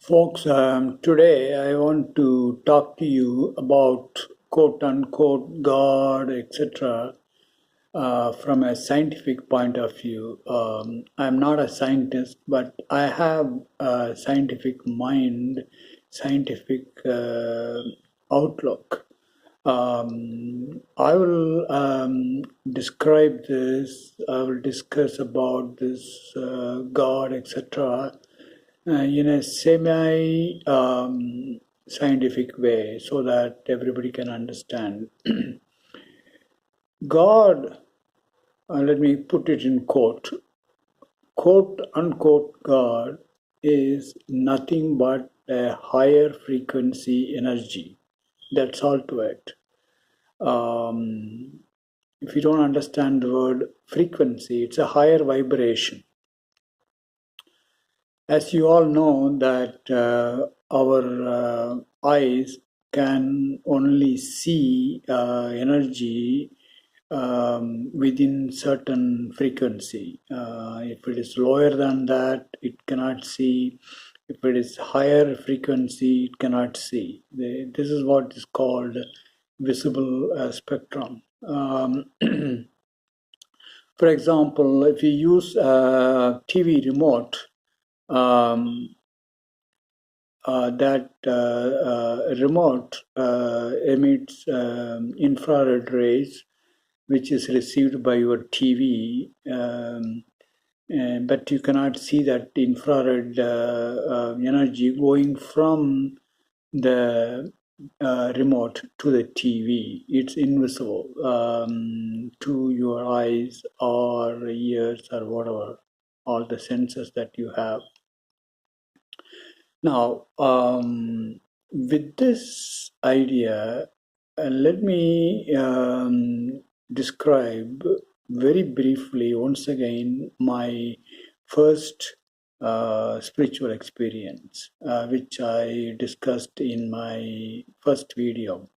Folks, today I want to talk to you about quote unquote God, etc., from a scientific point of view. I'm not a scientist, but I have a scientific mind, scientific outlook. I will describe this, I will discuss about this God, etc., in a semi scientific way so that everybody can understand. God, let me put it in quote unquote, God is nothing but a higher frequency energy. That's all to it. If you don't understand the word frequency, it's a higher vibration. As you all know that our eyes can only see energy within certain frequency. If it is lower than that, it cannot see. If it is higher frequency, it cannot see. This is what is called visible spectrum. For example, if you use a TV remote, um, that remote emits infrared rays, which is received by your TV, but you cannot see that infrared energy going from the remote to the TV. It's invisible to your eyes or ears or whatever, all the senses that you have. Now, with this idea, let me describe very briefly once again my first spiritual experience, which I discussed in my first video.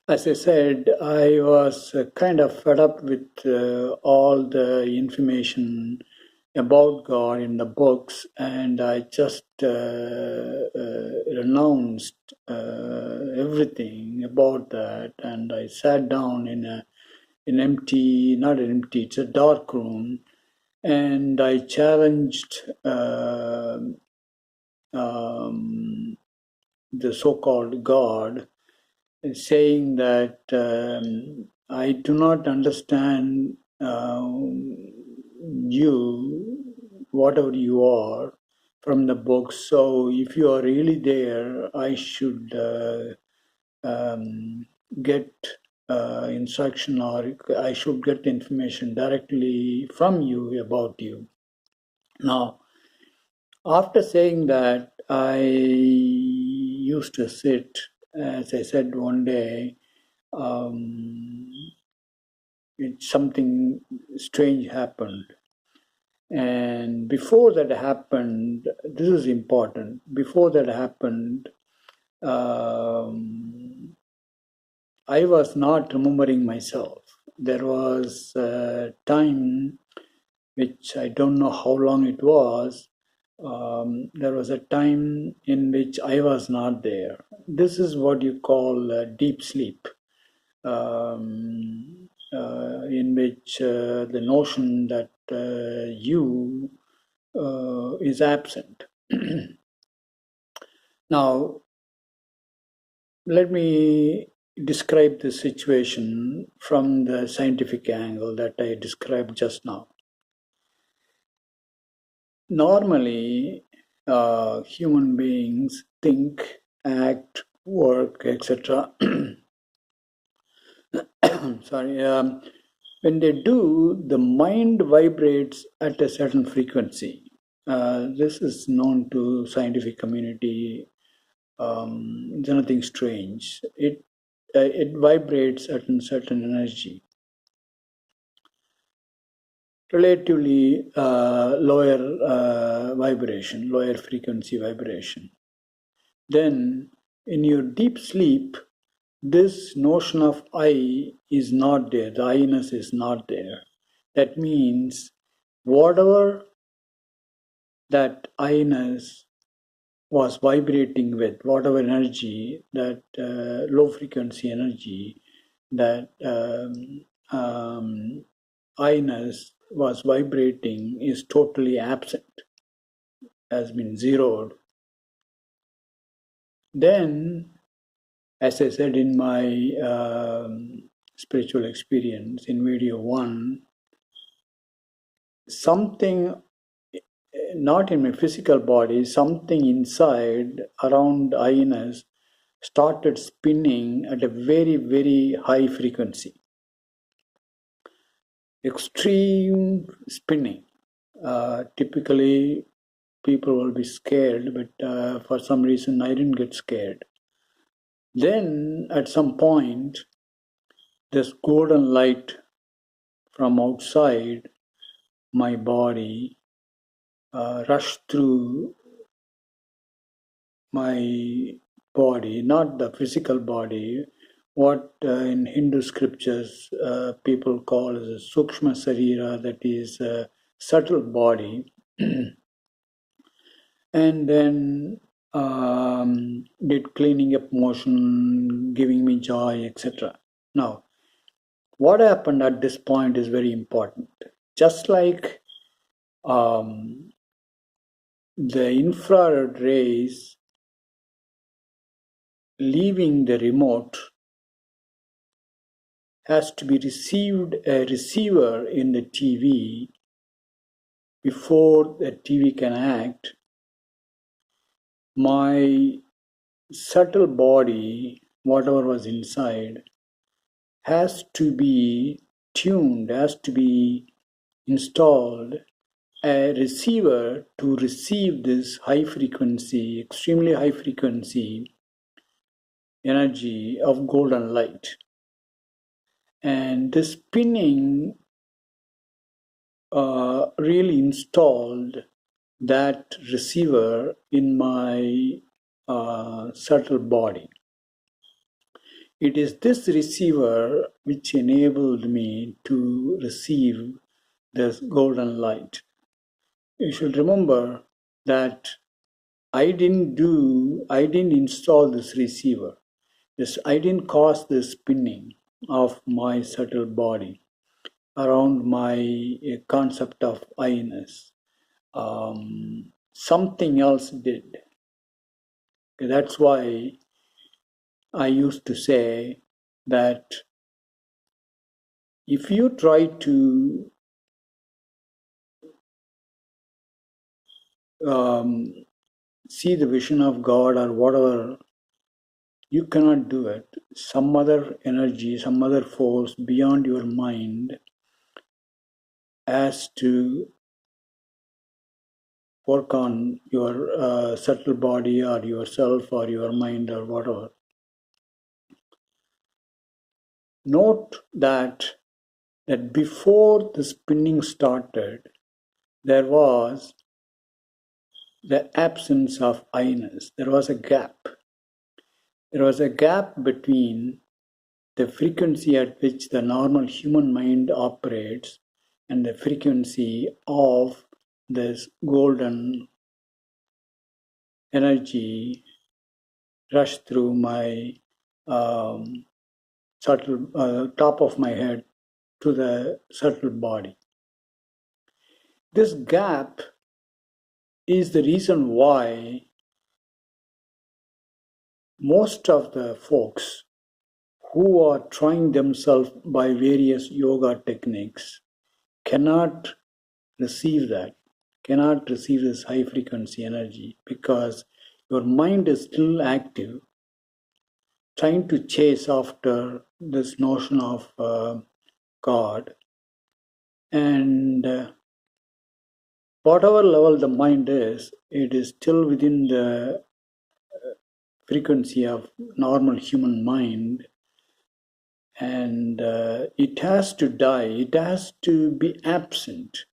As I said, I was kind of fed up with all the information about God in the books, and I just renounced everything about that, and I sat down in an empty, not an empty, it's a dark room, and I challenged the so-called God, saying that I do not understand you, whatever you are, from the book. So if you are really there, I should get instruction, or I should get information directly from you about you. Now, after saying that, I used to sit, as I said one day, something strange happened. And before that happened, this is important. Before that happened, I was not remembering myself. There was a time, which I don't know how long it was. There was a time in which I was not there. This is what you call deep sleep. In which the notion that you is absent. Now, let me describe the situation from the scientific angle that I described just now. Normally, human beings think, act, work, etc. Sorry. When they do, the mind vibrates at a certain frequency. This is known to scientific community. It's nothing strange. It vibrates at a certain energy, relatively lower vibration, lower frequency vibration. Then, in your deep sleep, this notion of I is not there. The I-ness is not there. That means whatever that I-ness was vibrating with, whatever energy, that low frequency energy, that I-ness was vibrating, is totally absent, has been zeroed. Then, as I said in my spiritual experience in video 1, something, not in my physical body, something inside around I-ness started spinning at a very, very high frequency. Extreme spinning. Typically, people will be scared, but for some reason I didn't get scared. Then, at some point, this golden light from outside my body rushed through my body, not the physical body, what in Hindu scriptures people call as a Sukshma Sarira, that is a subtle body, and then did cleaning up motion, giving me joy, etc. Now, what happened at this point is very important. Just like the infrared rays leaving the remote has to be received, a receiver in the TV before the TV can act. My subtle body, whatever was inside, has to be tuned, has to be installed a receiver to receive this high frequency, extremely high frequency energy of golden light. And the spinning really installed that receiver in my subtle body. It is this receiver which enabled me to receive this golden light. You should remember that I didn't install this receiver. I didn't cause the spinning of my subtle body around my concept of I-ness. Something else did. That's why I used to say that if you try to see the vision of God or whatever, you cannot do it. Some other energy, some other force beyond your mind has to work on your subtle body or yourself or your mind or whatever. Note that before the spinning started, there was the absence of I-ness. There was a gap. There was a gap between the frequency at which the normal human mind operates and the frequency of this golden energy rushed through my subtle top of my head to the subtle body. This gap is the reason why most of the folks who are trying themselves by various yoga techniques cannot receive that, cannot receive this high frequency energy, because your mind is still active, trying to chase after this notion of God. And whatever level the mind is, it is still within the frequency of normal human mind, and it has to die, it has to be absent,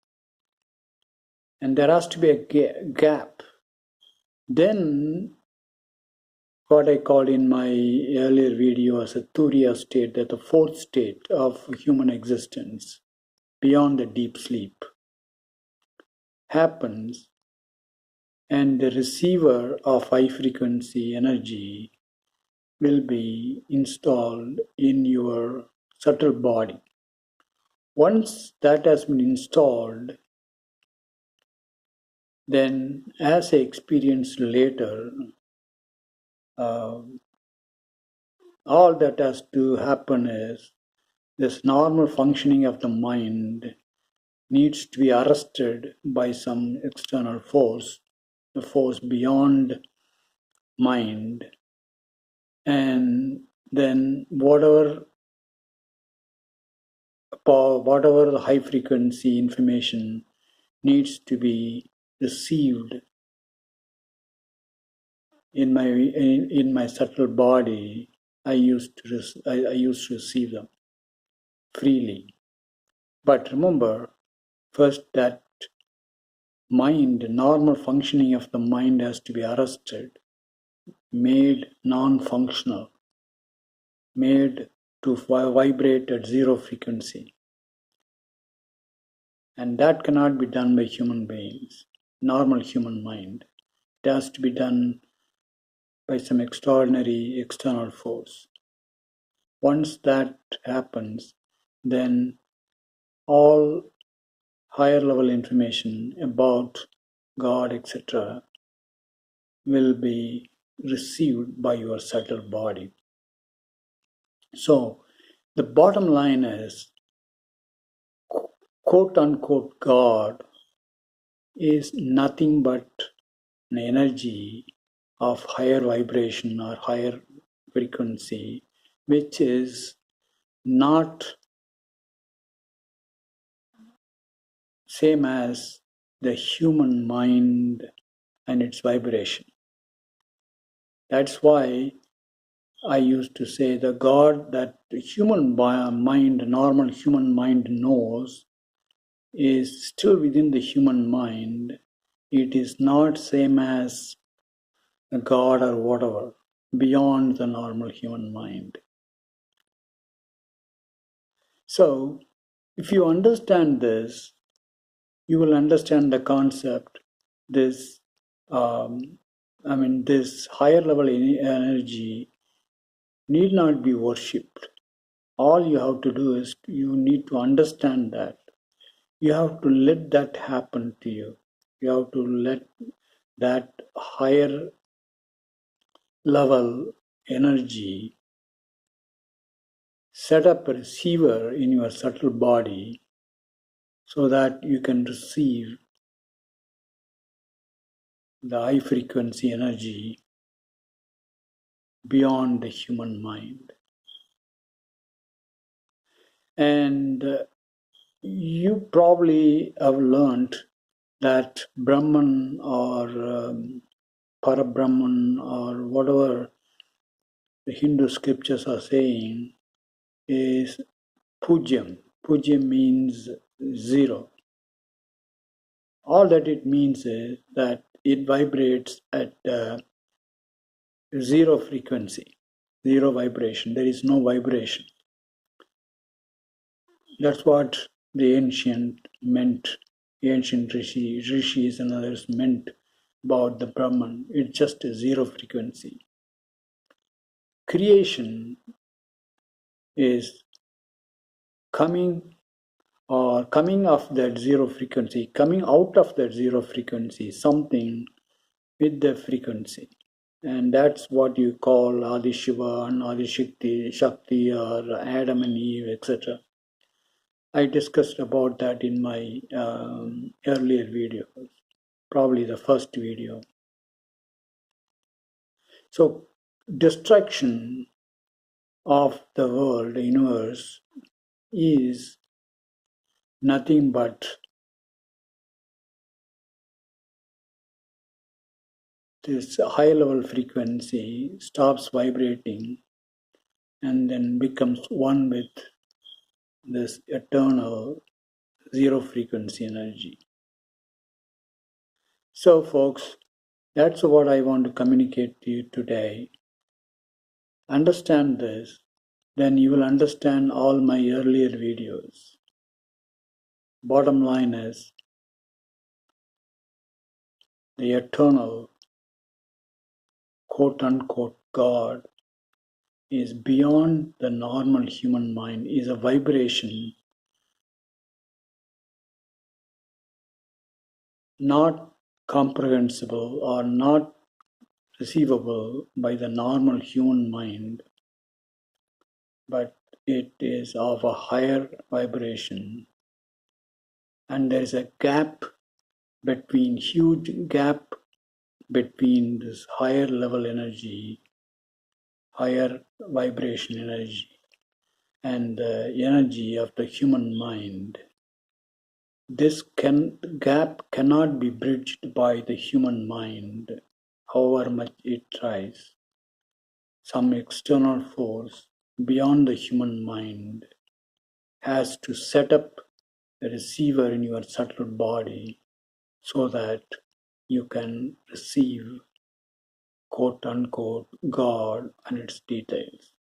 and there has to be a gap. Then what I called in my earlier video as a Turiya state, that the fourth state of human existence beyond the deep sleep happens, and the receiver of high frequency energy will be installed in your subtle body. Once that has been installed, then as I experienced later, uh, all that has to happen is this normal functioning of the mind needs to be arrested by some external force, the force beyond mind, and then whatever the high frequency information needs to be received in my subtle body, I used to receive them freely. But remember, first that normal functioning of the mind has to be arrested, made non-functional, made to vibrate at zero frequency. And that cannot be done by human beings, normal human mind. It has to be done by some extraordinary external force. Once that happens, then all higher level information about God, etc., will be received by your subtle body. So the bottom line is, quote unquote, God is nothing but an energy of higher vibration or higher frequency, which is not same as the human mind and its vibration. That's why I used to say the God that the human mind, normal human mind knows, is still within the human mind. It is not same as a God or whatever, beyond the normal human mind. So, if you understand this, you will understand the concept. This higher level energy need not be worshipped. All you have to do is you need to understand that. You have to let that happen to you. You have to let that higher level energy set up a receiver in your subtle body so that you can receive the high frequency energy beyond the human mind. And you probably have learned that Brahman or Parabrahman or whatever the Hindu scriptures are saying is Pujyam. Pujyam means zero. All that it means is that it vibrates at zero frequency, zero vibration. There is no vibration. That's what the ancient rishis and others meant about the Brahman. It's just a zero frequency. Creation is coming off that zero frequency, coming out of that zero frequency, something with the frequency. And that's what you call Adi Shiva and Adi Shakti or Adam and Eve, etc. I discussed about that in my earlier video, probably the first video. So destruction of the world, the universe, is nothing but this high level frequency stops vibrating and then becomes one with this eternal zero frequency energy. So folks, that's what I want to communicate to you today. Understand this, then you will understand all my earlier videos. Bottom line is, the eternal quote unquote God is beyond the normal human mind, is a vibration not comprehensible or not receivable by the normal human mind, but it is of a higher vibration. And there is a huge gap between this higher level energy, higher vibration energy, and the energy of the human mind. This gap cannot be bridged by the human mind, however much it tries. Some external force beyond the human mind has to set up a receiver in your subtle body so that you can receive quote unquote God and its details.